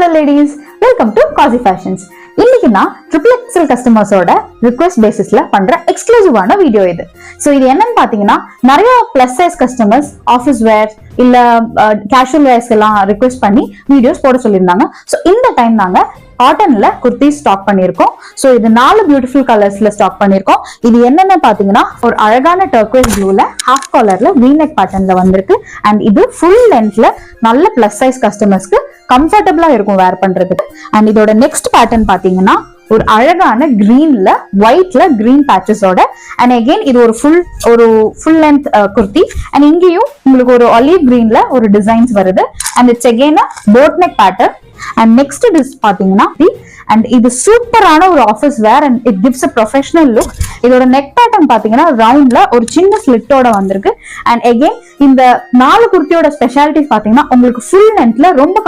Hello ladies, welcome to Cozy Fashions. இன்னைக்கு நான் triple XL கஸ்டமர்ஸோட request பேசிஸ்ல பண்ற எக்ஸ்க்ளூசிவான வீடியோ இது. சோ இது என்னன்னு பாத்தீங்கன்னா நிறைய plus size customers office wear இல்ல கேஷுவல் வேர்ஸ் எல்லாம் ரிக்வெஸ்ட் பண்ணி வீடியோஸ் போட சொல்லியிருந்தாங்க. சோ இந்த டைம் நாங்க காட்டன்ல குர்த்தி ஸ்டாக் பண்ணிருக்கோம். சோ இது 4 பியூட்டிஃபுல் கலர்ஸ்ல ஸ்டாக் பண்ணிருக்கோம். இது என்னன்னு பாத்தீங்கன்னா ஒரு அழகான டர்க்வைஸ் ப்ளூல ஹாஃப் காலர்ல V-neck பேட்டர்ன்ல வந்திருக்கு. அண்ட் இது ஃபுல் லென்த்ல நல்ல பிளஸ் சைஸ் கஸ்டமர்ஸ்க்கு கம்ஃபர்டபிளா இருக்கும் வேர் பண்றதுக்கு. அண்ட் இதோட நெக்ஸ்ட் பேட்டர்ன் பாத்தீங்கன்னா ஒரு அழகான கிரீன்ல ஒயிட்ல கிரீன் பேச்சஸோட அண்ட் அகைன் இது ஒரு ஃபுல் லென்த் குர்த்தி. அண்ட் இங்கேயும் உங்களுக்கு ஒரு ஆலிவ் கிரீன்ல ஒரு டிசைன்ஸ் வருது. And it's again boat neck pattern. And next this பாத்தீங்கன்னா அண்ட் இது சூப்பரான ஒரு office wear and it gives a professional look. இதோட நெக் பேட்டர்ன் பாத்தீங்கன்னா ரவுண்ட்ல ஒரு சின்ன ஸ்லிட்டோட வந்திருக்கு. அண்ட் அகைன் இந்த 4 குர்த்தியோட ஸ்பெஷாலிட்டி பாத்தீங்கன்னா உங்களுக்கு ஃபுல் லென்த்ல ரொம்ப